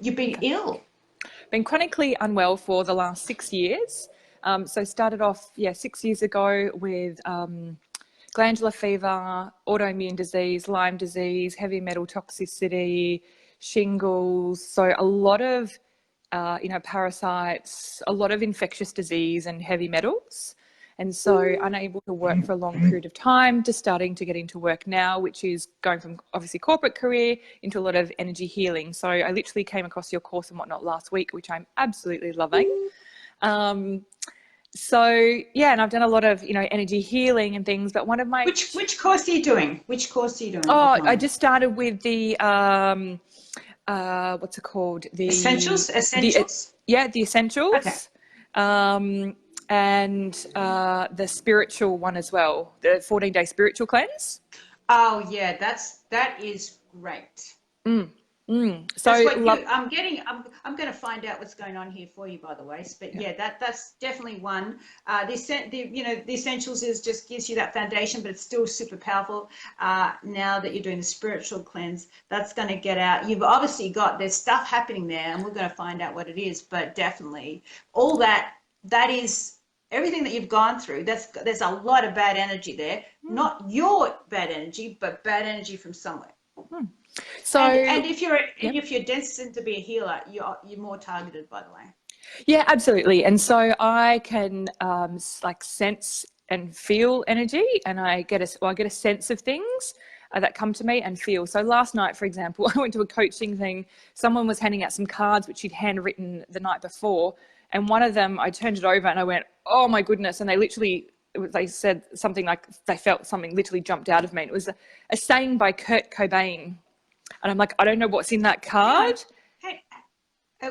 you've been ill? Been chronically unwell for the last 6 years. So started off, 6 years ago with glandular fever, autoimmune disease, Lyme disease, heavy metal toxicity, shingles. So a lot of, parasites, a lot of infectious disease and heavy metals. And so unable to work for a long period of time, just starting to get into work now, which is going from obviously corporate career into a lot of energy healing. So I literally came across your course and whatnot last week, which I'm absolutely loving. And I've done a lot of, energy healing and things, but one of my... Which course are you doing? Which course are you doing? Oh, I just started with the, what's it called? Essentials? The Essentials. Okay. And the spiritual one as well, the 14-day spiritual cleanse. Oh yeah, that is great. So I'm going to find out what's going on here for you, by the way. But yeah, that's definitely one. The essentials just gives you that foundation, but it's still super powerful. Now that you're doing the spiritual cleanse, that's going to get out. You've obviously there's stuff happening there, and we're going to find out what it is. But definitely, all that is everything that you've gone through. There's a lot of bad energy there. Not your bad energy, but bad energy from somewhere. So, and if you're destined to be a healer, you're more targeted, by the way. Yeah, absolutely. And so I can sense and feel energy, and I get a sense of things that come to me and feel. So last night, for example, I went to a coaching thing. Someone was handing out some cards which she'd handwritten the night before, and one of them, I turned it over and I went, "Oh my goodness!" And they said something like they felt something literally jumped out of me. And it was a saying by Kurt Cobain. And I'm like, I don't know what's in that card. Hey,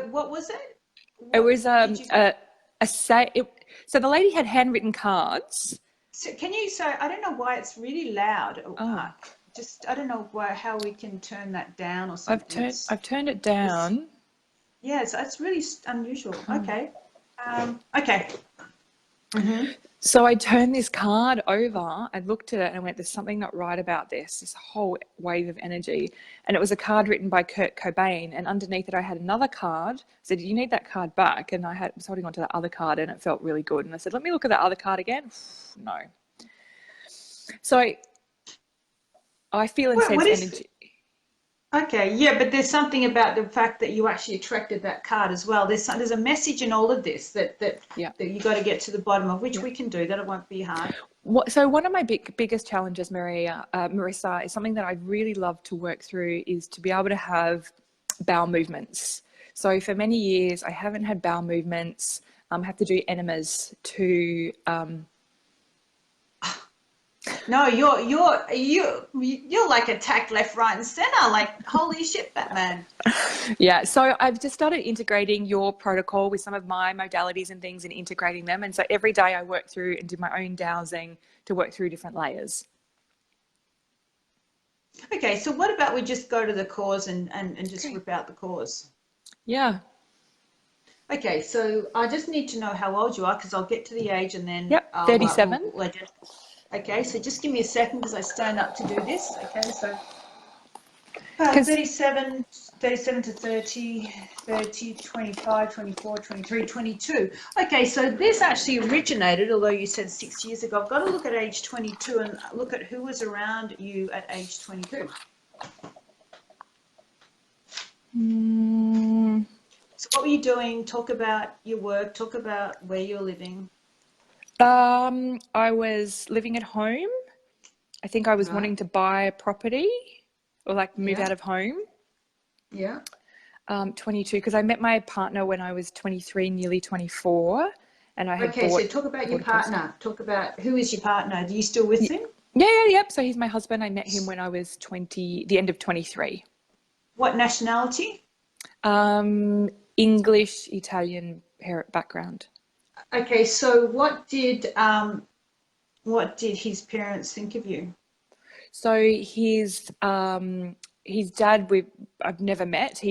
what was it? It was so the lady had handwritten cards. So I don't know why it's really loud. I don't know how we can turn that down or something. I've turned it down. It's really unusual. Okay. Okay. Mm-hmm. So I turned this card over and looked at it and went, there's something not right about this whole wave of energy. And it was a card written by Kurt Cobain, and underneath it I had another card. I said, do you need that card back? And I was holding on to that other card and it felt really good. And I said, let me look at that other card again. No. So I feel and sense energy. Okay, yeah, but there's something about the fact that you actually attracted that card as well. There's a message in all of this that you got to get to the bottom of, which we can do. That it won't be hard. So one of my biggest challenges, Marisa, is something that I really love to work through, is to be able to have bowel movements. So for many years, I haven't had bowel movements. I have to do enemas to... No, you're like attacked left, right, and center. Like, holy shit, Batman. Yeah, so I've just started integrating your protocol with some of my modalities and things and integrating them. And so every day I work through and do my own dowsing to work through different layers. Okay, so what about we just go to the cause and just rip out the cause? Yeah. Okay, so I just need to know how old you are, because I'll get to the age and then... Yep, 37. Okay, so just give me a second because I stand up to do this. Okay, so 37 to 30, 25, 24, 23, 22. Okay, so this actually originated, although you said 6 years ago. I've got to look at age 22 and look at who was around you at age 22. So what were you doing? Talk about your work. Talk about where you're living. I was living at home. I think I was wanting to buy a property or move out of home. Yeah. 22, because I met my partner when I was 23, nearly 24. And I had so talk about your partner. Talk about, who is your partner? Are you still with him? Yeah. So he's my husband. I met him when I was the end of 23. What nationality? English, Italian background. Okay, so what did his parents think of you? So his dad, I've never met.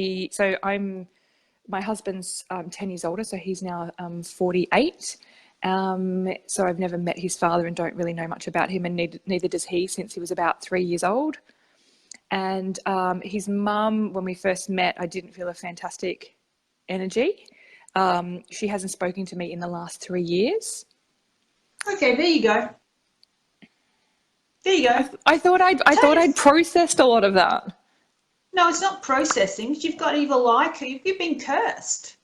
My husband's 10 years older, so he's now 48. So I've never met his father and don't really know much about him, and neither does he, since he was about 3 years old. And his mum, when we first met, I didn't feel a fantastic energy. She hasn't spoken to me in the last 3 years. Okay, there you go. There you go. I thought I'd processed a lot of that. No, it's not processing. You've got evil like her. You've been cursed.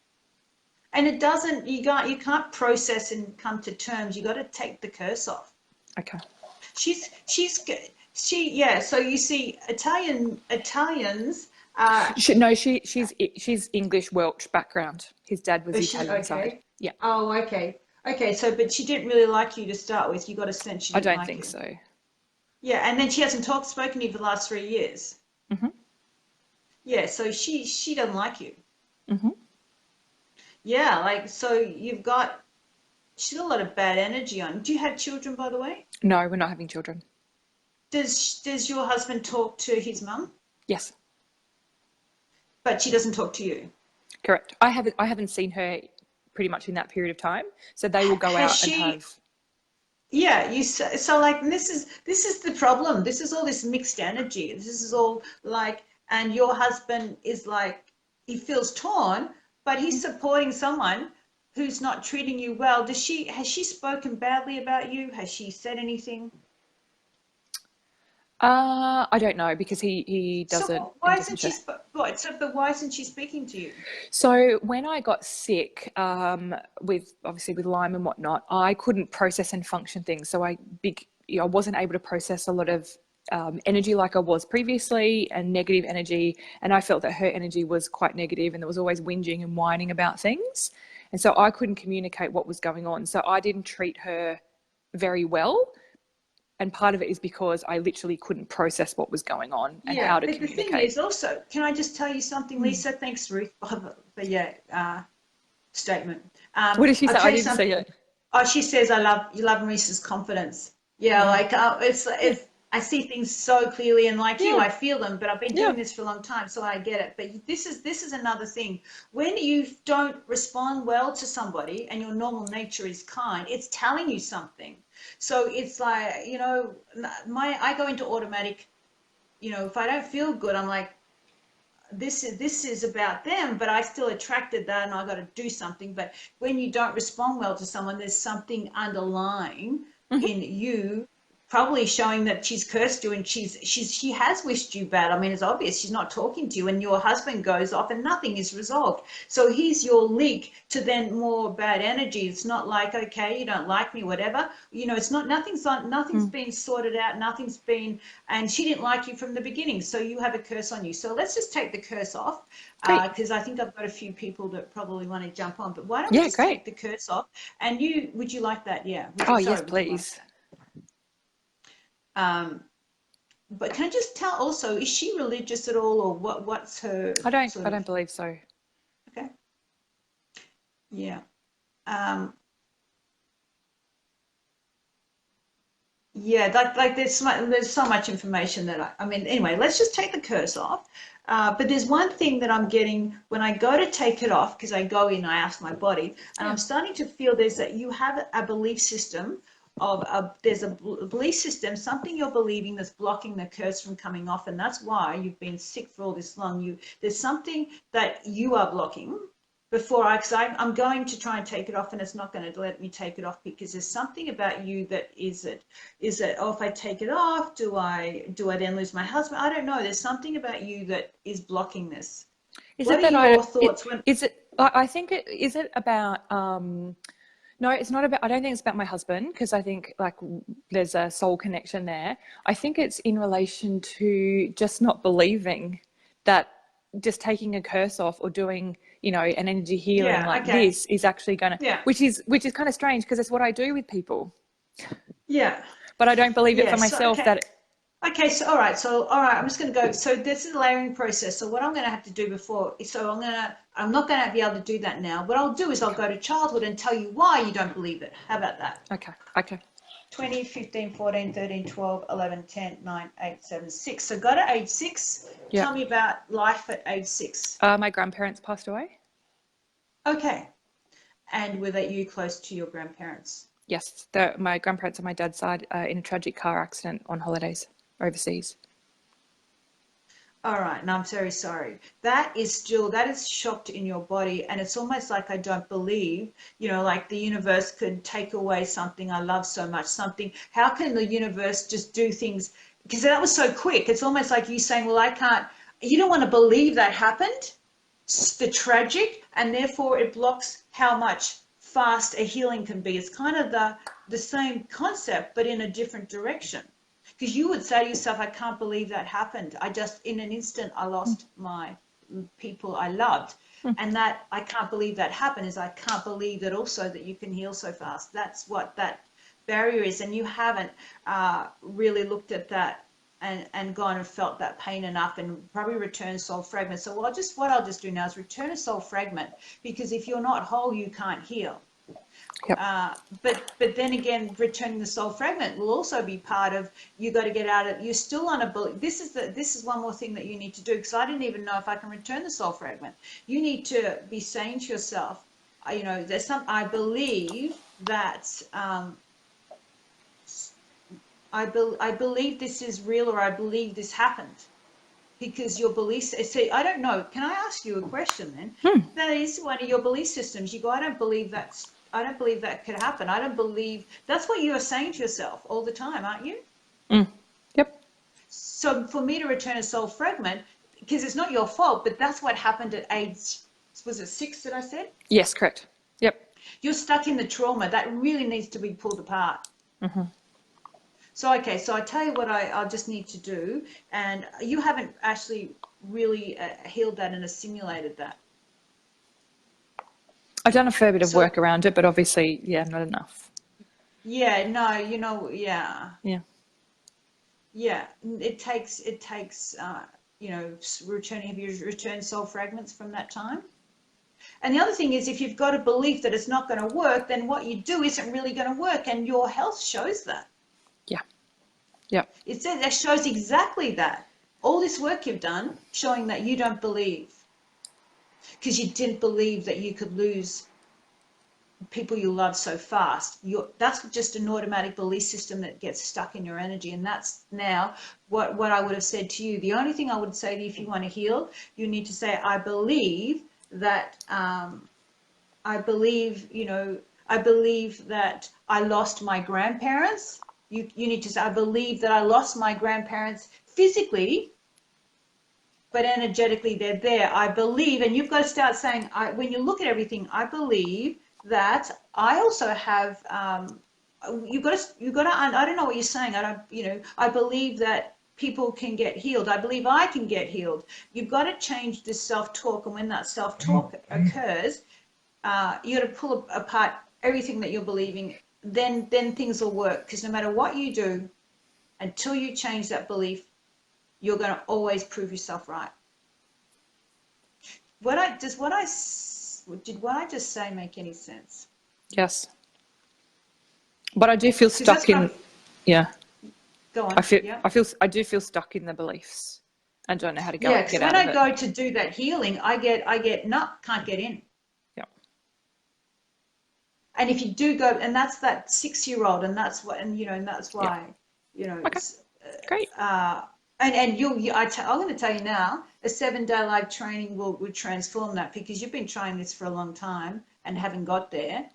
And it doesn't, you can't process and come to terms. You got to take the curse off. Okay. Yeah. So you see, Italians. She's English Welsh background. His dad was Italian side. Yeah. Oh, okay. Okay. So, but she didn't really like you to start with. You got a sense she didn't like you. I don't think so. Yeah, and then she hasn't spoken to you for the last 3 years. Mm-hmm. Yeah, so she doesn't like you. Mm-hmm. Yeah, like so she's got a lot of bad energy on. Do you have children, by the way? No, we're not having children. Does your husband talk to his mum? Yes. But she doesn't talk to you. Correct. I haven't seen her pretty much in that period of time. So they will go out and have. Yeah, so like this is the problem. This is all this mixed energy. This is all like, and your husband is like, he feels torn, but he's supporting someone who's not treating you well. Has she spoken badly about you? Has she said anything? I don't know, because he doesn't. So why isn't she? But why isn't she speaking to you? So when I got sick, with Lyme and whatnot, I couldn't process and function things. So I wasn't able to process a lot of energy like I was previously, and negative energy. And I felt that her energy was quite negative, and there was always whinging and whining about things. And so I couldn't communicate what was going on. So I didn't treat her very well. And part of it is because I literally couldn't process what was going on and how to communicate. The thing is also, can I just tell you something, Lisa? Thanks, Ruth, for your statement. What did she say? I didn't see it. Oh, she says, you love Marisa's confidence. Yeah, like it's I see things so clearly, and like you, I feel them, but I've been doing this for a long time, so I get it. But this is another thing. When you don't respond well to somebody and your normal nature is kind, it's telling you something. So it's like, I go into automatic, if I don't feel good, I'm like, this is about them, but I still attracted that, and I got to do something. But when you don't respond well to someone, there's something underlying in you, probably showing that she's cursed you, and she has wished you bad. I mean, it's obvious she's not talking to you, and your husband goes off and nothing is resolved. So he's your link to then more bad energy. It's not like, okay, you don't like me, whatever. It's not, nothing's been sorted out, and she didn't like you from the beginning. So you have a curse on you. So let's just take the curse off, because I think I've got a few people that probably want to jump on. But why don't we just take the curse off? And would you like that? Yeah. Yes, please. But can I just tell also, is she religious at all, or what's her? I don't believe so. Okay. Yeah. Yeah, like there's so much information that I mean, anyway, let's just take the curse off. But there's one thing that I'm getting when I go to take it off, because I go in, I ask my body, and I'm starting to feel that you have a belief system there's a belief system, something you're believing that's blocking the curse from coming off, and that's why you've been sick for all this long. There's something that you are blocking because I'm going to try and take it off, and it's not going to let me take it off, because there's something about you that is it, if I take it off, do I then lose my husband? I don't know. There's something about you that is blocking this. What are your thoughts? I think is it about no, it's not about, I don't think it's about my husband, because I think like there's a soul connection there. I think it's in relation to just not believing that just taking a curse off or doing, an energy healing this is actually going to, which is kind of strange, because it's what I do with people. Yeah. But I don't believe it for myself Okay, so all right, I'm just going to go. So this is a layering process. So what I'm going to have to do I'm not going to be able to do that now. What I'll do is I'll go to childhood and tell you why you don't believe it. How about that? Okay. 20, 15, 14, 13, 12, 11, 10, 9, 8, 7, 6. So go to age 6. Yep. Tell me about life at age 6. My grandparents passed away. Okay. And were you close to your grandparents? Yes, my grandparents on my dad's side in a tragic car accident on holidays overseas. All right, and I'm very sorry. That is shocked in your body, and it's almost like I don't believe, like the universe could take away something I love so much, something. How can the universe just do things? Because that was so quick. It's almost like you saying, well, I can't, you don't want to believe that happened, the tragic, and therefore it blocks how much fast a healing can be. It's kind of the same concept, but in a different direction. Because you would say to yourself, I can't believe that happened. I just, in an instant, I lost my people I loved. Mm. And that I can't believe that happened is I can't believe that also that you can heal so fast. That's what that barrier is. And you haven't really looked at that and gone and felt that pain enough and probably return soul fragment. So what I'll just do now is return a soul fragment, because if you're not whole, you can't heal. Yep. But then again, returning the soul fragment will also be part of, you got to get out of, you're still on a, this is one more thing that you need to do, because I didn't even know if I can return the soul fragment. You need to be saying to yourself, there's I believe that, I believe this is real, or I believe this happened. Because your beliefs, see, I don't know, can I ask you a question then? That is one of your belief systems. You go, I don't believe that could happen. I don't believe, that's what you are saying to yourself all the time, aren't you? Yep. So for me to return a soul fragment, because it's not your fault, but that's what happened at age, was it 6 that I said? Yes, correct. Yep. You're stuck in the trauma. That really needs to be pulled apart. Mm-hmm. So, okay, so I tell you what I'll just need to do, and you haven't actually really healed that and assimilated that. I've done a fair bit of work around it, but obviously, yeah, not enough. Yeah, no, Yeah. Yeah, it takes, returning, have you returned soul fragments from that time? And the other thing is, if you've got a belief that it's not going to work, then what you do isn't really going to work, and your health shows that. Yeah. Yeah. That shows exactly that. All this work you've done showing that you don't believe, because you didn't believe that you could lose people you love so fast. That's just an automatic belief system that gets stuck in your energy. And that's now what I would have said to you. The only thing I would say to you, if you want to heal, you need to say, I believe that, I believe that I lost my grandparents. You need to say, I believe that I lost my grandparents physically, but energetically they're there. I believe, and you've got to start saying, when you look at everything, I believe that I also have, you've got to, I don't know what you're saying. I believe that people can get healed. I believe I can get healed. You've got to change this self-talk. And when that self-talk occurs, you got to pull apart everything that you're believing. Then things will work. Because no matter what you do, until you change that belief, you're going to always prove yourself right. Did what I just say make any sense? Yes. But I do feel stuck in, yeah. Go on. I do feel stuck in the beliefs and don't know how to get out of it. Yeah, because when I go to do that healing, I get can't get in. Yeah. And if you do go, and that's that 6-year-old, and that's what, and that's why, Okay. Great. And I'm going to tell you now, a 7-day live training would transform that, because you've been trying this for a long time and haven't got there.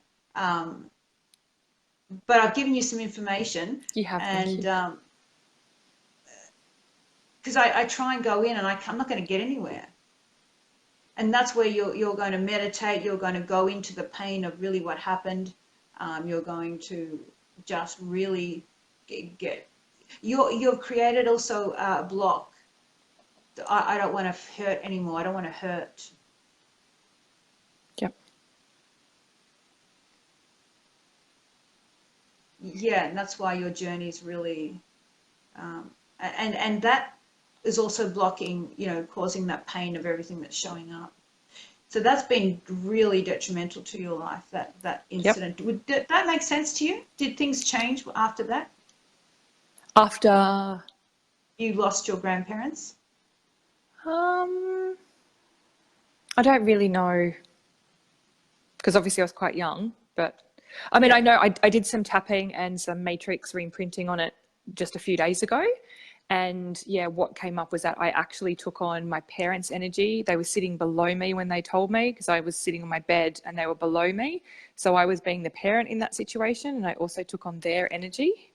But I've given you some information. You have. And because I try and go in, and I'm not going to get anywhere. And that's where you're going to meditate. You're going to go into the pain of really what happened. You're going to just really get. You've created also a block. I don't want to hurt anymore. I don't want to hurt. Yep. Yeah, and that's why your journey is really, and that is also blocking, causing that pain of everything that's showing up. So that's been really detrimental to your life, that incident. Yep. Did that make sense to you? Did things change after that? After you lost your grandparents? I don't really know, because obviously I was quite young, but I mean, I know I did some tapping and some matrix reimprinting on it just a few days ago, And yeah, what came up was that I actually took on my parents' energy. They were sitting below me when they told me, because I was sitting on my bed and they were below me. So I was being the parent in that situation, and I also took on their energy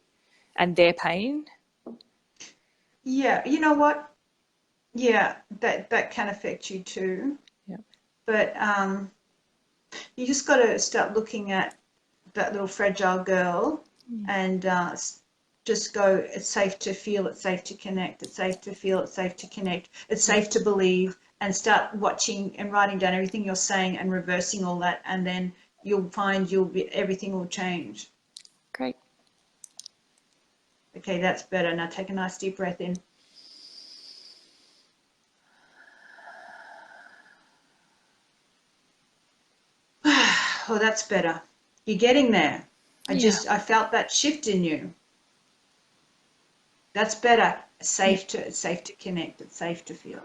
and their pain. Yeah, you know what? Yeah, that can affect you too. Yeah. But you just got to start looking at that little fragile girl and just go, it's safe to feel, it's safe to connect, it's safe to feel, it's safe to connect, it's safe to believe, and start watching and writing down everything you're saying and reversing all that, and then you'll find everything will change. Great. Okay, that's better. Now take a nice deep breath in. Oh, that's better. You're getting there. Yeah. I felt that shift in you. That's better. It's safe to connect. It's safe to feel.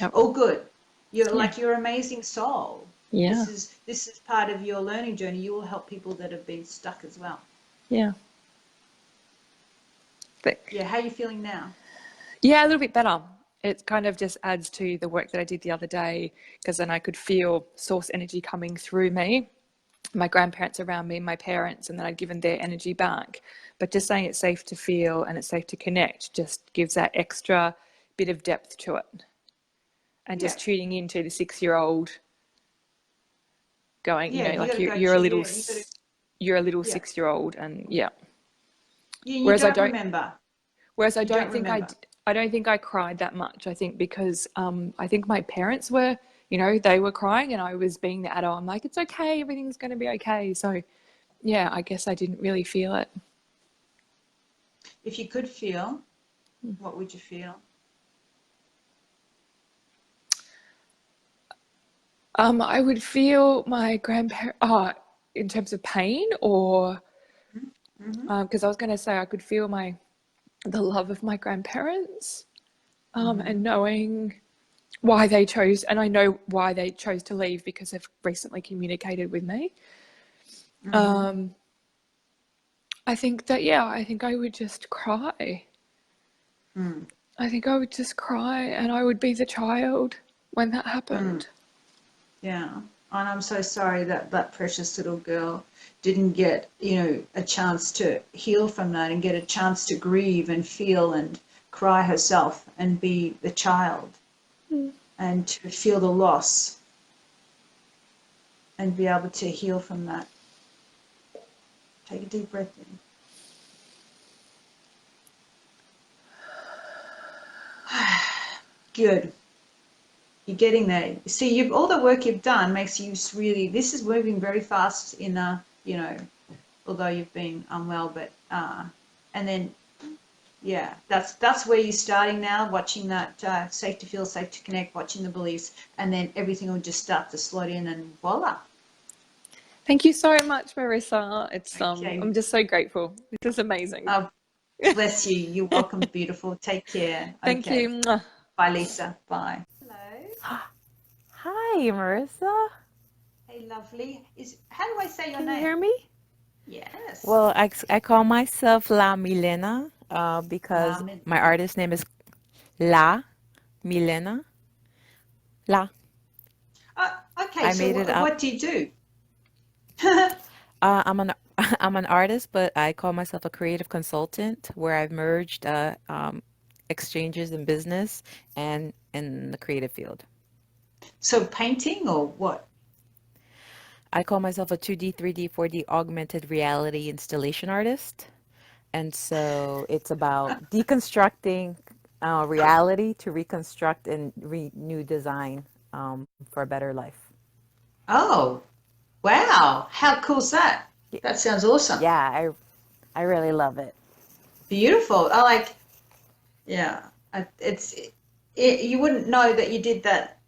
Yep. Oh, good. You're Yeah. like, you're an amazing soul. Yeah. This is part of your learning journey. You will help people that have been stuck as well. Yeah. But Yeah, how are you feeling now? yeah, a little bit better. It kind of just adds to the work that I did the other day, because then I could feel source energy coming through me, my grandparents around me, my parents, and then I'd given their energy back. But just saying it's safe to feel and it's safe to connect just gives that extra bit of depth to it. And Yeah, just tuning into the 6-year-old going, yeah, you got like to go you're a to, little yeah, you got to, you're a little yeah. 6-year-old, and yeah. You Whereas I don't don't remember. Whereas I You don't don't think remember. I don't think I cried that much. I think because I think my parents were, they were crying and I was being the adult. I'm like, it's okay, everything's going to be okay. So yeah, I guess I didn't really feel it. If you could feel, what would you feel? I would feel my grandparent, in terms of pain, or Mm-hmm. because I was going to say I could feel the love of my grandparents, Mm-hmm. and knowing why they chose, and I know why they chose to leave because they've recently communicated with me. Mm-hmm. Um, I think that, yeah, I think I would just cry. Mm. I think I would just cry and I would be the child when that Mm. happened. Yeah. And I'm so sorry that that precious little girl didn't get, a chance to heal from that and get a chance to grieve and feel and cry herself and be the child Mm. and to feel the loss and be able to heal from that. Take a deep breath in. Good. You're getting there. See, all the work you've done makes you really, this is moving very fast in although you've been unwell, but, and then, yeah, that's where you're starting now, watching that safe to feel, safe to connect, watching the beliefs, and then everything will just start to slot in and voila. Thank you so much, Marissa. Okay. I'm just so grateful. This is amazing. Oh, bless you. You're welcome, beautiful. Take care. Thank Okay. you. Bye, Lisa. Bye. Hello. Hi, Marissa. Hey, lovely. How do I say your Can you name? hear me? Yes. Well, I call myself La Milena because Lamin. my artist name is La Milena. La. Okay, I so made it up. what do you do? I'm an I'm an artist, but I call myself a creative consultant where I've merged exchanges in business and in the creative field. So painting or what? I call myself a 2D, 3D, 4D augmented reality installation artist. And so it's about deconstructing reality to reconstruct and renew design for a better life. Oh, wow. How cool's that? Y- That sounds awesome. Yeah, I really love it. Beautiful. I like, yeah. You wouldn't know that you did that.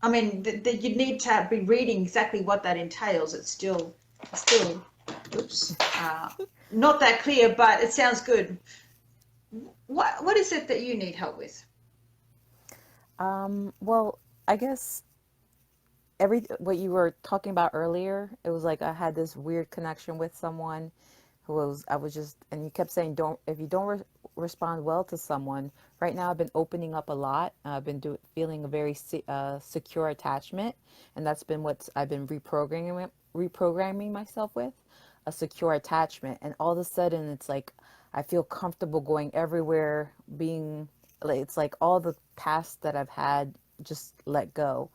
I mean, that you'd need to be reading exactly what that entails. Still, oops, not that clear, but it sounds good. What is it that you need help with? Well, I guess every what you were talking about earlier, it was like I had this weird connection with someone who was I was just and you kept saying don't if you don't respond well to someone. Right now, I've been opening up a lot. I've been feeling a very secure attachment, and that's been what I've been reprogramming myself with, a secure attachment. And all of a sudden, it's like I feel comfortable going everywhere, being like it's like all the past that I've had just let go.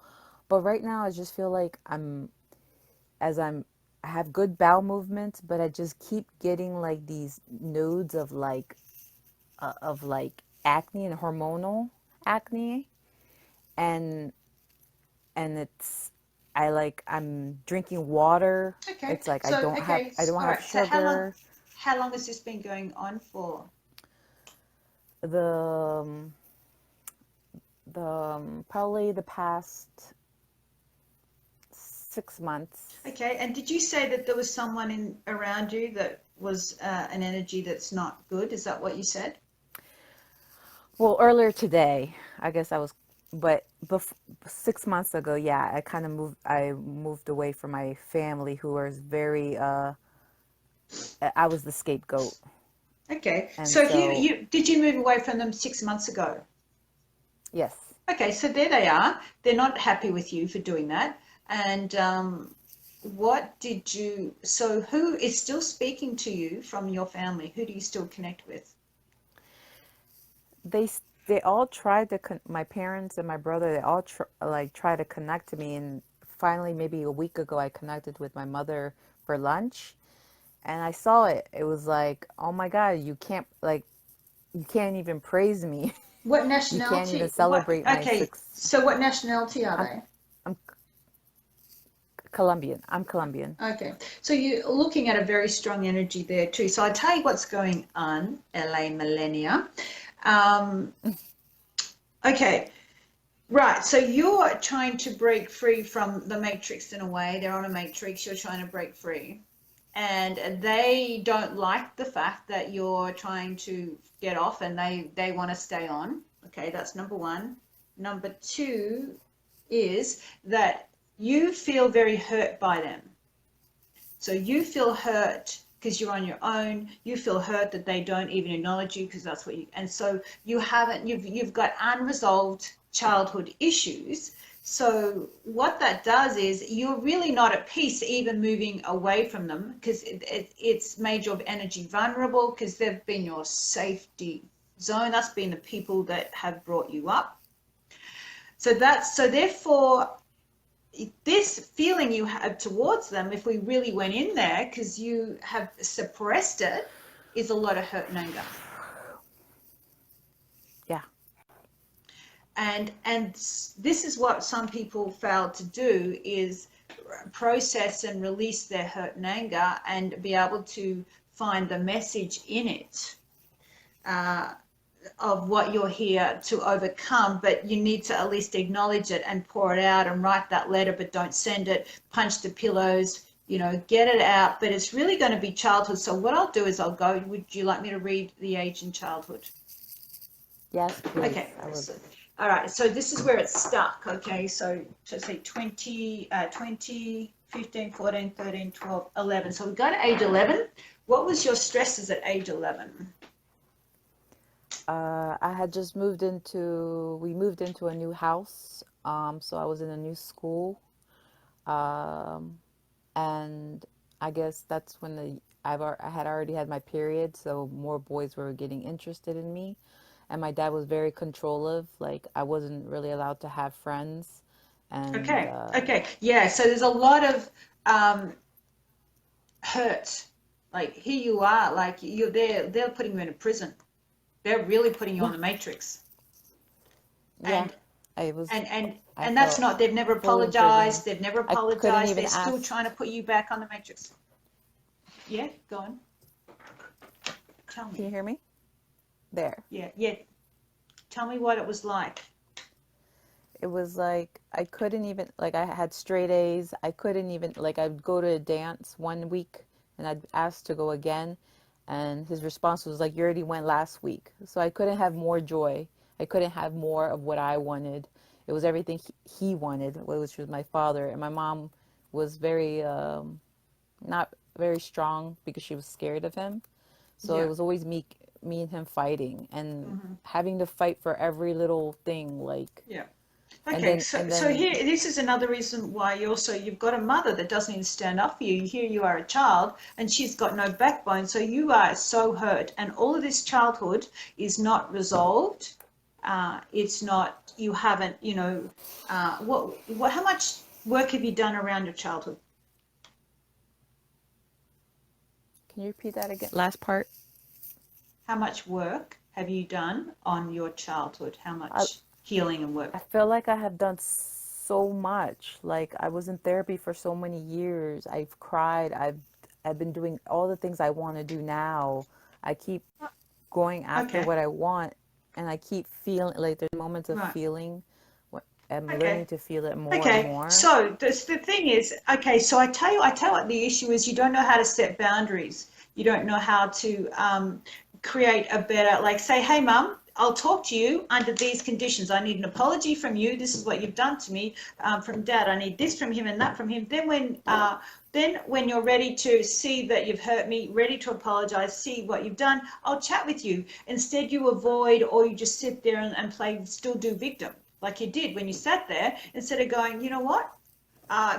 But right now, I just feel like as I have good bowel movements, but I just keep getting like these nodes of like acne and hormonal acne, and it's I'm drinking water. Okay. It's like So, okay. I don't All have right. So sugar. how long has this been going on for? The probably the past 6 months. Okay. And did you say that there was someone in around you that was an energy that's not good? Is that what you said? Well, earlier today, I guess but 6 months ago, yeah, I moved away from my family who was very, I was the scapegoat. Okay. And So so, you did you move away from them 6 months ago? yes, Okay. So there they are. They're not happy with you for doing that. And what did you? So who is still speaking to you from your family? Who do you still connect with? they, they all tried to, my parents and my brother, they all try to connect to me. And finally, maybe a week ago, I connected with my mother for lunch, and I saw it. It was like, oh my God, you can't even praise me. What You can't even nationality? What? celebrate my Okay. six. So what nationality are I'm they? I'm Colombian. I'm Colombian. Okay, so you're looking at a very strong energy there too. So I tell you what's going on, LA Millennia. Um, okay, right. So you're trying to break free from the matrix in a way. They're on a matrix. You're trying to break free, and they don't like the fact that you're trying to get off, and they want to stay on. Okay, that's number one. Number two is that you feel very hurt by them. So you feel hurt because you're on your own. You feel hurt that they don't even acknowledge you because that's what you. And so you've got unresolved childhood issues. So what that does is you're really not at peace even moving away from them because it's made your energy vulnerable because they've been your safety zone. That's been the people that have brought you up. So therefore this feeling you have towards them, if we really went in there because you have suppressed it, is a lot of hurt and anger. Yeah. And this is what some people fail to do is process and release their hurt and anger and be able to find the message in it. Of what you're here to overcome, but you need to at least acknowledge it and pour it out and write that letter, but don't send it, punch the pillows, get it out. But it's really going to be childhood. So what I'll do is would you like me to read the age in childhood? Yes, please. Okay. I would. All right. So this is where it's stuck. Okay. So say 20, 15, 14, 13, 12, 11. So we go to age 11. What was your stresses at age 11? I had just we moved into a new house. So I was in a new school. Um, and I guess that's when I had already had my period, so more boys were getting interested in me. And my dad was very controlling, like I wasn't really allowed to have friends. And Okay. Okay. Yeah. So there's a lot of um, hurt. Like here you are, like you're there, they're putting you in a prison. They're really putting you on yeah, the matrix. yeah, And I was, I and that's felt not, they've never fully imprisoned. apologized. They've never I couldn't apologized. even They're still ask. trying to put you back on the matrix. Yeah, go on. Tell Can you me. hear me? There. Yeah, yeah. Tell me what it was like. It was like I couldn't even like I had straight A's. I couldn't even like I'd go to a dance one week and I'd ask to go again, and his response was like, "You already went last week." So I couldn't have more joy. I couldn't have more of what I wanted. It was everything he wanted, which was my father, and my mom was very not very strong because she was scared of him. So it Yeah. was always me me and him fighting and Hmm. having to fight for every little thing, like, Yeah. and Okay, then so here, this is another reason why you've got a mother that doesn't even stand up for you. Here you are a child, and she's got no backbone, so you are so hurt, and all of this childhood is not resolved. It's not, you haven't, how much work have you done around your childhood? can you repeat that again? Last part. How much work have you done on your childhood? How I much healing and I work? feel like I have done so much. Like I was in therapy for so many years. I've cried. I've been doing all the things I want to do now. I keep going after Okay, what I want, and I keep feeling like there's moments of right. feeling. I'm learning Okay. to feel it more and Okay, more. so the thing is, okay, so I tell you what the issue is. You don't know how to set boundaries. You don't know how to create a better, like say, hey, mum, I'll talk to you under these conditions. I need an apology from you. This is what you've done to me. From dad, I need this from him and that from him. Then when you're ready to see that you've hurt me, ready to apologize, see what you've done, I'll chat with you. Instead, you avoid or you just sit there and play, still do victim like you did when you sat there, instead of going, you know what,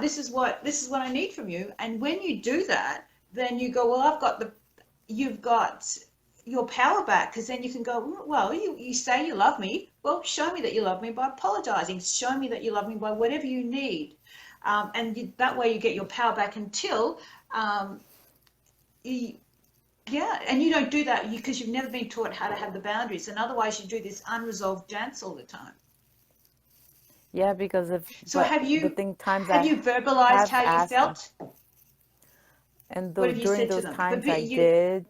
this is what I need from you. And when you do that, then you go, well, you've got your power back, because then you can go, well, you say you love me. Well, show me that you love me by apologizing. Show me that you love me by whatever you need. That way you get your power back until, um, you, yeah, and you don't do that because you've never been taught how to have the boundaries. And otherwise you do this unresolved dance all the time. Yeah, because if, So but the thing, times have I you verbalized have how you asked them, felt? and What though have you during said to those them? times But I you, did,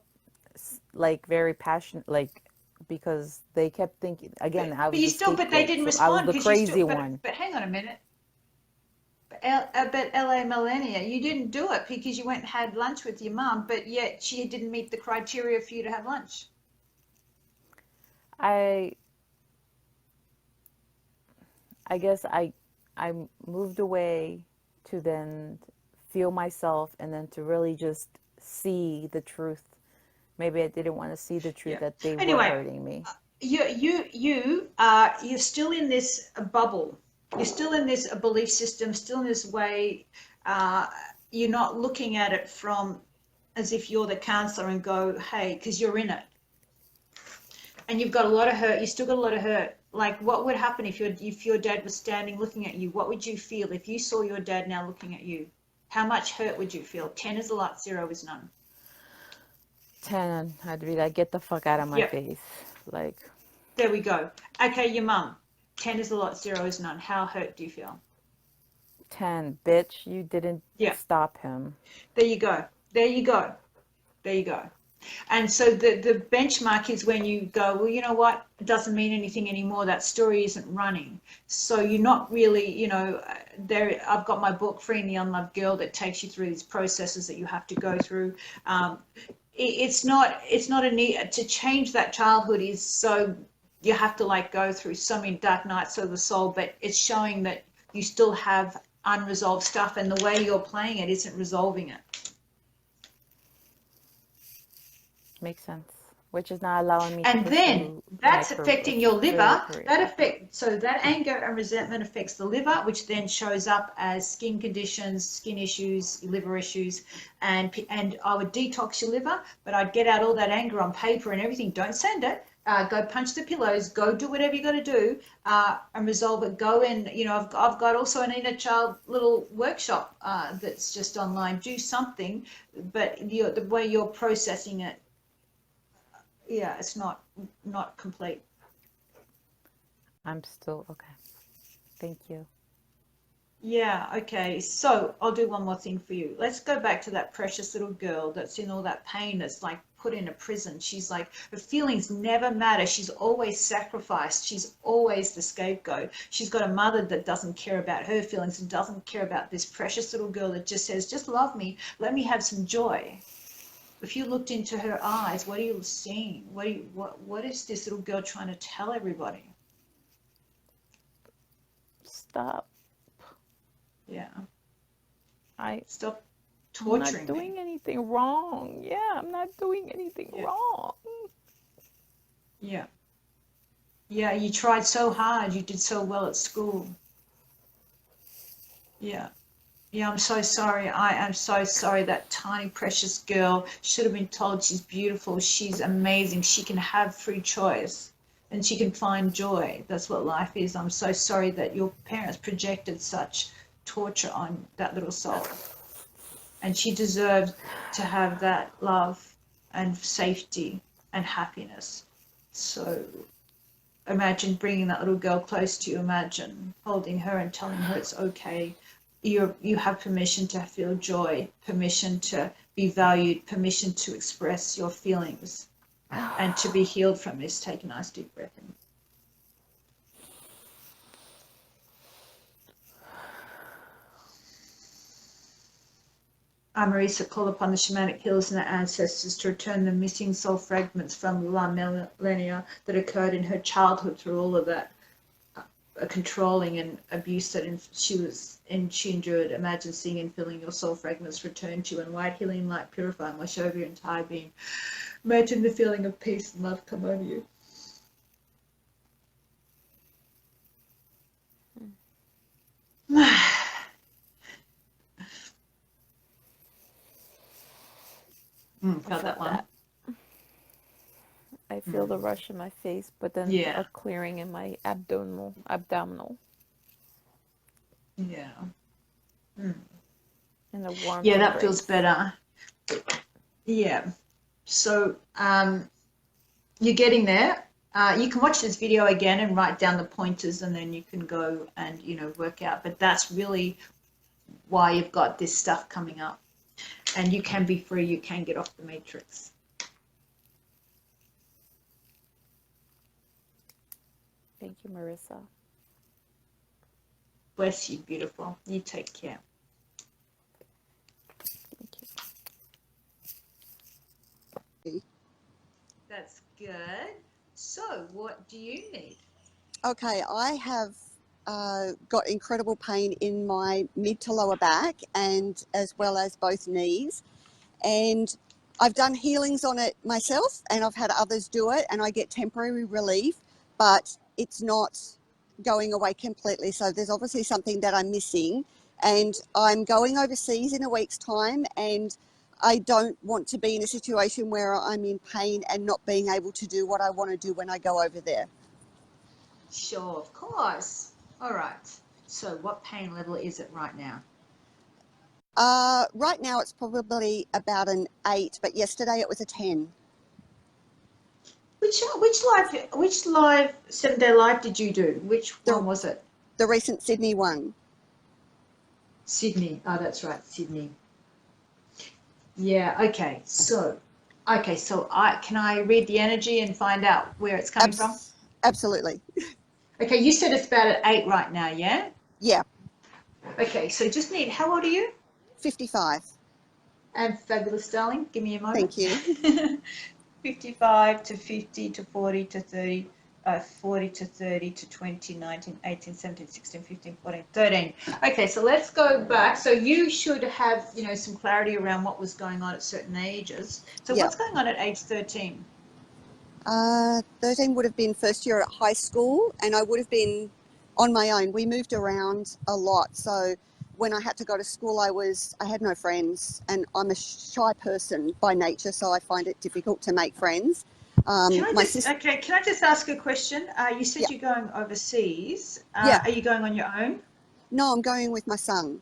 like very passionate, like because they kept thinking again, I but was you the still, but they scapegoat, didn't so I was respond the because you still, crazy one. but hang on a minute. But LA Millennia, you didn't do it because you went and had lunch with your mum, but yet she didn't meet the criteria for you to have lunch. I I guess I moved away to then feel myself and then to really just see the truth. Maybe I didn't want to see the truth Yeah. that they were Anyway, hurting me. you're still in this bubble. You're still in this belief system, still in this way. Uh, you're not looking at it from as if you're the counselor and go, hey, because you're in it and you've got a lot of hurt. You still got a lot of hurt. Like, what would happen if your dad was standing looking at you? What would you feel if you saw your dad now looking at you? How much hurt would you feel? 10 is a lot, 0 is none. 10, I'd be like, get the fuck out of my Yep, face. Like, there we go. Okay, your mum. 10 is a lot, 0 is none. How hurt do you feel? 10, bitch, you didn't Yeah, stop him. there you go. There you go. There you go. And so the benchmark is when you go, well, you know what, it doesn't mean anything anymore. That story isn't running. So you're not really, there. I've got my book, Freeing the Unloved Girl, that takes you through these processes that you have to go through. It's not a need to change that childhood. Is so you have to like go through so many dark nights of the soul, but it's showing that you still have unresolved stuff, and the way you're playing it isn't resolving it. Makes sense. Which is not allowing me to And then pursue my that's affecting your career. liver. So that anger and resentment affects the liver, which then shows up as skin conditions, skin issues, liver issues. And I would detox your liver, but I'd get out all that anger on paper and everything. Don't send it. Go punch the pillows. Go do whatever you got to do and resolve it. Go in. I've got also an inner child little workshop that's just online. Do something, but the way you're processing it, yeah, it's not complete. I'm still okay. Thank you. Yeah, okay. So I'll do one more thing for you. Let's go back to that precious little girl that's in all that pain, that's like put in a prison. She's like, her feelings never matter. She's always sacrificed. She's always the scapegoat. She's got a mother that doesn't care about her feelings and doesn't care about this precious little girl that just says, just love me. Let me have some joy. If you looked into her eyes, what are you seeing? What is this little girl trying to tell everybody? Stop. Yeah. I Stop I'm not torturing me. doing anything wrong. Yeah, I'm not doing anything Yeah. wrong. Yeah. Yeah, you tried so hard. You did so well at school. Yeah. Yeah, I'm so sorry. I am so sorry. That tiny, precious girl should have been told she's beautiful. She's amazing. She can have free choice and she can find joy. That's what life is. I'm so sorry that your parents projected such torture on that little soul. And she deserves to have that love and safety and happiness. So imagine bringing that little girl close to you. Imagine holding her and telling her it's okay. You have permission to feel joy, permission to be valued, permission to express your feelings and to be healed from this. Take a nice deep breath in. I, Marisa, call upon the shamanic healers and their ancestors to return the missing soul fragments from the millennia that occurred in her childhood through all of that controlling and abuse that she endured. Imagine seeing and feeling your soul fragments return to you in white healing light, purifying, wash over your entire being. Imagine the feeling of peace and love come over you. Felt that one. I feel the rush in my face, but then Yeah. a clearing in my abdominal, Yeah. and a warmth. Yeah, that feels better. Yeah. So you're getting there. You can watch this video again and write down the pointers, and then you can go and work out. But that's really why you've got this stuff coming up, and you can be free. You can get off the matrix. Thank you, Marisa. Bless you, beautiful. You take care. Thank you. That's good. So, what do you need? Okay, I have got incredible pain in my mid to lower back and as well as both knees. And I've done healings on it myself and I've had others do it and I get temporary relief, but it's not going away completely. So there's obviously something that I'm missing, and I'm going overseas in a week's time, and I don't want to be in a situation where I'm in pain and not being able to do what I want to do when I go over there. Sure, of course. All right. So, what pain level is it right now? Right now it's probably about an 8, but yesterday it was a 10. Which live 7-day live did you do? Which one was it? The recent Sydney one. Sydney. Oh, that's right, Sydney. Yeah. Okay. So can I read the energy and find out where it's coming from? Absolutely. Okay. You said it's about at 8 right now. Yeah. Yeah. Okay. So just need. How old are you? 55. And fabulous, darling. Give me a moment. Thank you. 55 to 50 to 40 to 30, 40 to 30 to 20, 19, 18, 17, 16, 15, 14, 13. Okay, so let's go back. So you should have, some clarity around what was going on at certain ages. So what's going on at age 13? 13 would have been first year at high school, and I would have been on my own. We moved around a lot, so when I had to go to school, I had no friends, and I'm a shy person by nature, so I find it difficult to make friends. Can I just ask a question? You said you're going overseas. Are you going on your own? No, I'm going with my son.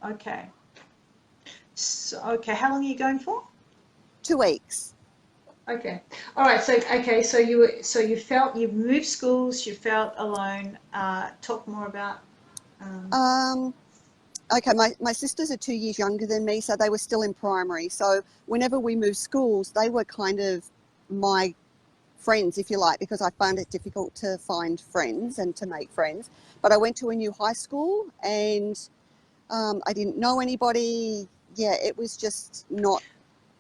Okay. So, how long are you going for? 2 weeks. Okay. All right. So you felt you've moved schools. You felt alone. Talk more about. Okay, my sisters are 2 years younger than me, so they were still in primary. So whenever we moved schools, they were kind of my friends, if you like, because I found it difficult to find friends and to make friends. But I went to a new high school and I didn't know anybody. Yeah, it was just not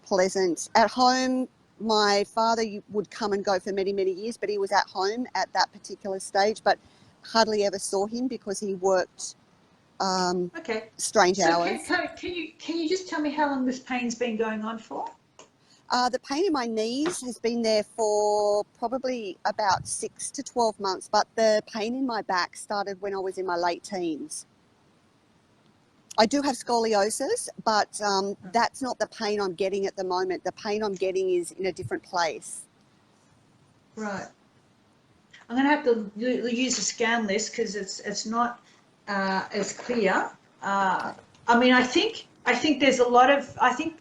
pleasant. At home, my father would come and go for many, many years, but he was at home at that particular stage, but hardly ever saw him because he worked strange hours. Can you just tell me how long this pain's been going on for? The pain in my knees has been there for probably about 6 to 12 months, but the pain in my back started when I was in my late teens. I do have scoliosis, but that's not the pain I'm getting at the moment. The pain I'm getting is in a different place. Right. I'm going to have to use a scan list because it's not as clear. Okay. I mean, I think there's a lot of, I think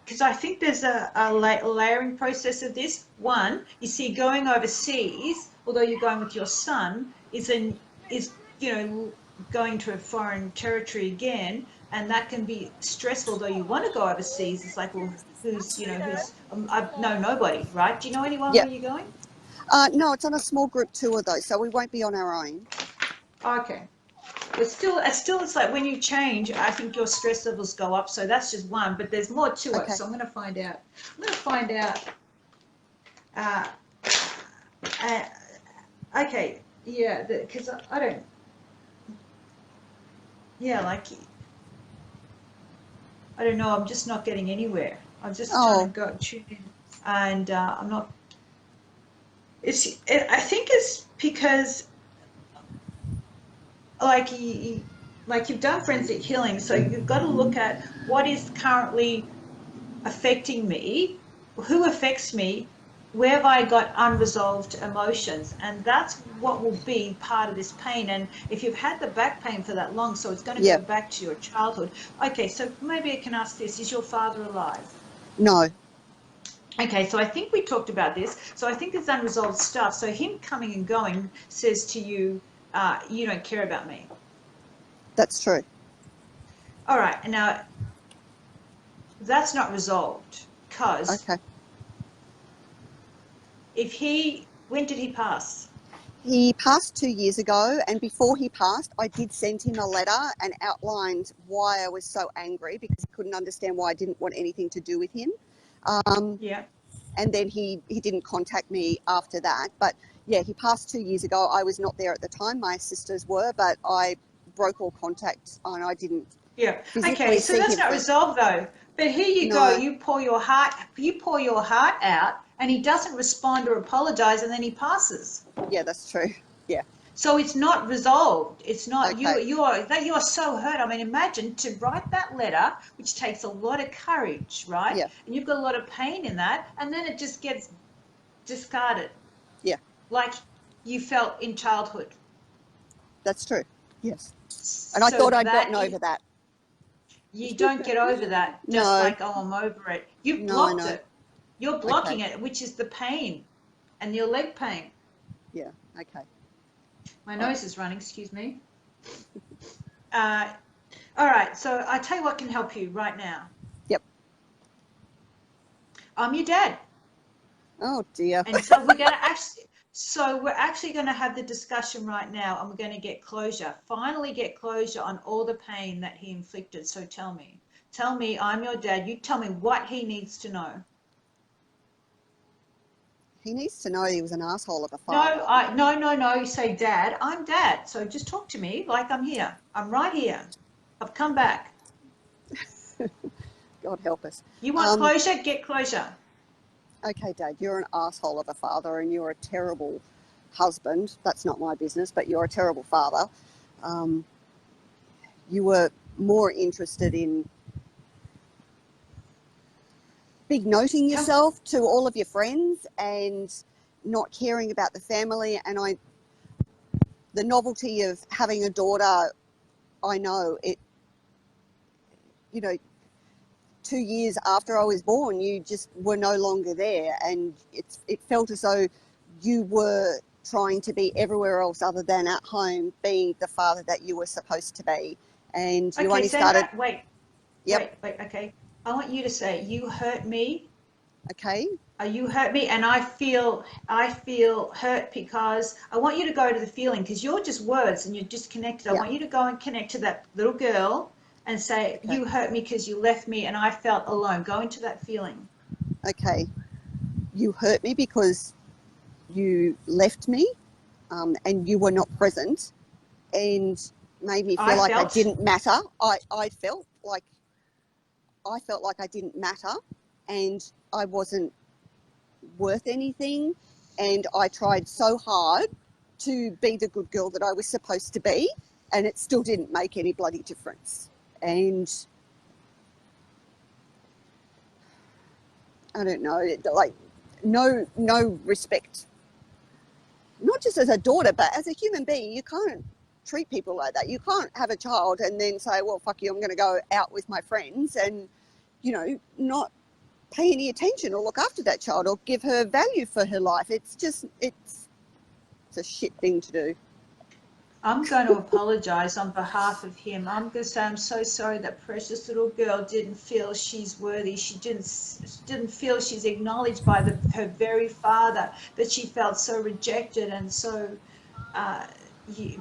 there's a layering process of this. One, you see, going overseas, although you're going with your son, is going to a foreign territory again, and that can be stressful. Though you want to go overseas, it's like, well, who's I know nobody, right? Do you know anyone Yeah. where you're going? No, it's on a small group tour though, so we won't be on our own. Okay. But still, it's like when you change, I think your stress levels go up. So that's just one, but there's more to it. Okay. So I'm going to find out. Uh, okay, yeah, because I don't. Yeah, like I don't know. I'm just not getting anywhere. I'm just trying to tune in, and I'm not. I think it's because like you've done forensic healing, so you've got to look at what is currently affecting me, who affects me, where have I got unresolved emotions, and that's what will be part of this pain. And if you've had the back pain for that long, so it's going to go back to your childhood. Okay, so maybe I can ask this: is your father alive? No. Okay, so I think we talked about this. So I think there's unresolved stuff. So him coming and going says to you, you don't care about me. That's true. All right, now that's not resolved because when did he pass? He passed 2 years ago, and before he passed, I did send him a letter and outlined why I was so angry because he couldn't understand why I didn't want anything to do with him. And then he didn't contact me after that. But yeah, he passed 2 years ago. I was not there at the time. My sisters were, but I broke all contact and I didn't physically so see that's him. not resolved though. But here you go, you pour your heart out and he doesn't respond or apologize and then he passes. Yeah, that's true. Yeah. So it's not resolved. It's not you are so hurt. I mean, imagine to write that letter, which takes a lot of courage, right? Yeah. And you've got a lot of pain in that, and then it just gets discarded. Yeah. Like you felt in childhood. That's true. Yes. And I thought I'd gotten over that. You don't get over that. Just like, oh, I'm over it. You blocked it. You're blocking it, which is the pain and your leg pain. Yeah. Okay. My nose is running, excuse me. All right, so I tell you what can help you right now. Yep. I'm your dad. Oh dear. And so we're actually going to have the discussion right now, and we're going to get closure. Finally get closure on all the pain that he inflicted. So tell me, I'm your dad. You tell me what he needs to know. He needs to know he was an asshole of a father. No. You say, Dad, I'm Dad. So just talk to me like I'm here. I'm right here. I've come back. God help us. You want closure? Get closure. Okay, Dad, you're an asshole of a father and you're a terrible husband. That's not my business, but you're a terrible father. You were more interested in big noting yourself to all of your friends and not caring about the family. And the novelty of having a daughter, I know it, 2 years after I was born, you just were no longer there. And it felt as though you were trying to be everywhere else other than at home, being the father that you were supposed to be. And you only started... Wait, okay. I want you to say, you hurt me. Okay. You hurt me, and I feel hurt because I want you to go to the feeling, because you're just words and you're disconnected. I want you to go and connect to that little girl and say, you hurt me because you left me and I felt alone. Go into that feeling. Okay. You hurt me because you left me and you were not present and made me feel like I didn't matter. I felt like I didn't matter and I wasn't worth anything, and I tried so hard to be the good girl that I was supposed to be, and it still didn't make any bloody difference. And I don't know, like no respect, not just as a daughter, but as a human being. You can't treat people like that. You can't have a child and then say, well, fuck you, I'm going to go out with my friends, and, you know, not pay any attention or look after that child or give her value for her life. It's just, it's a shit thing to do. I'm going to apologize on behalf of him. I'm going to say I'm so sorry that precious little girl didn't feel she's worthy. She didn't feel she's acknowledged by her very father, that she felt so rejected and so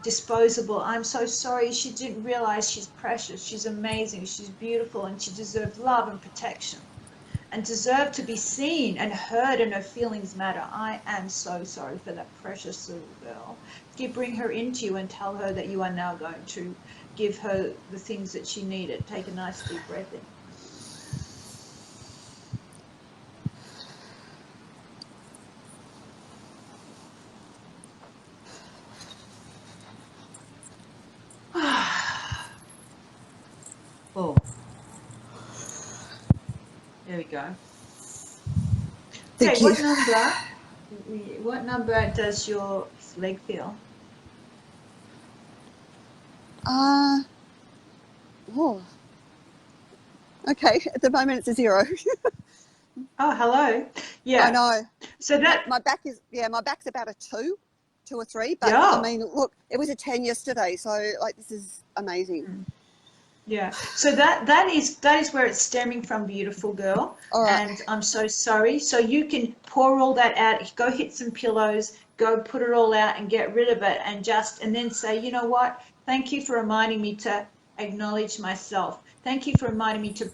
disposable. I'm so sorry. She didn't realize she's precious. She's amazing. She's beautiful, and she deserves love and protection, and deserve to be seen and heard, and her feelings matter. I am so sorry for that precious little girl. You bring her into you and tell her that you are now going to give her the things that she needed. Take a nice deep breath in. Oh, there we go. Thank Okay, you. what number does your leg feel? Oh, okay. At the moment, it's a 0. Oh, hello. Yeah. I know. So that, My back is, my back's about a 2 or 3. But yeah. I mean, look, it was a 10 yesterday. So like, this is amazing. Yeah. So that is where it's stemming from, beautiful girl. All right. And I'm so sorry. So you can pour all that out, go hit some pillows, go put it all out and get rid of it, and then say, you know what? Thank you for reminding me to acknowledge myself. Thank you for reminding me to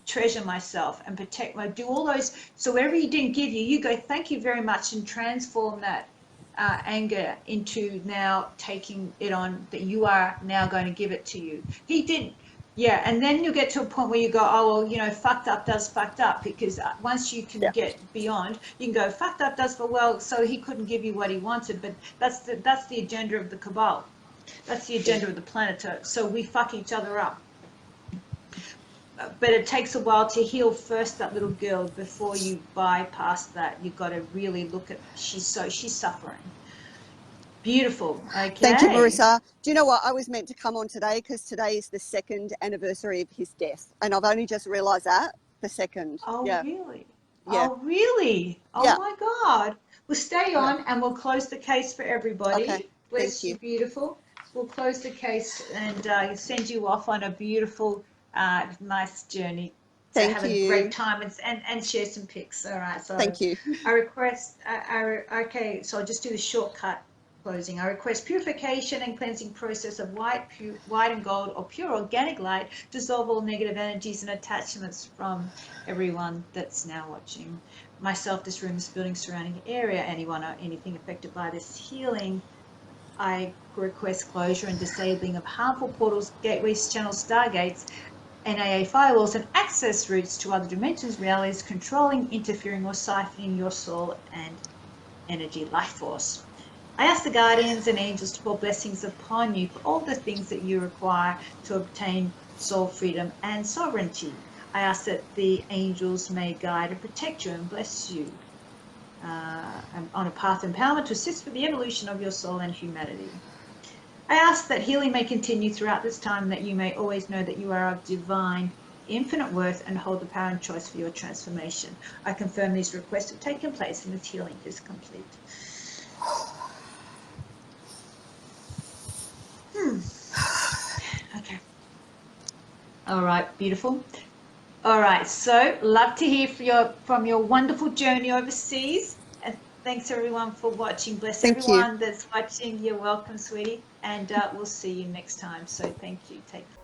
treasure myself and do all those. So whatever he didn't give you, you go, thank you very much, and transform that anger into now taking it on, that you are now going to give it to you. He didn't. Yeah, and then you get to a point where you go, oh, well, you know, fucked up does fucked up, because once you can get beyond, you can go, fucked up does, well, so he couldn't give you what he wanted, but that's the agenda of the cabal. That's the agenda of the planet. So we fuck each other up. But it takes a while to heal first, that little girl, before you bypass that. You've got to really look at, she's suffering. Beautiful. Okay. Thank you, Marisa. Do you know what? I was meant to come on today because today is the 2nd anniversary of his death, and I've only just realised that, the 2nd. Oh, really? Yeah. Oh, really? Oh, yeah. My God. We'll stay on and we'll close the case for everybody. Okay. Bless Thank you, you. beautiful. We'll close the case and send you off on a beautiful, nice journey. Thank have you. A great time and share some pics. All right. So thank you. I request, okay, so I'll just do the shortcut closing. I request purification and cleansing process of white and gold or pure organic light. Dissolve all negative energies and attachments from everyone that's now watching. Myself, this room, this building, surrounding area, anyone or anything affected by this healing. I request closure and disabling of harmful portals, gateways, channels, stargates, NAA firewalls, and access routes to other dimensions, realities, controlling, interfering, or siphoning your soul and energy life force. I ask the guardians and angels to pour blessings upon you for all the things that you require to obtain soul freedom and sovereignty. I ask that the angels may guide and protect you and bless you on a path of empowerment to assist with the evolution of your soul and humanity. I ask that healing may continue throughout this time, that you may always know that you are of divine, infinite worth and hold the power and choice for your transformation. I confirm these requests have taken place and this healing is complete. Okay. All right, beautiful. All right, so love to hear from your wonderful journey overseas. And thanks everyone for watching. Bless everyone that's watching. You're welcome, sweetie. And we'll see you next time. So thank you. Take care.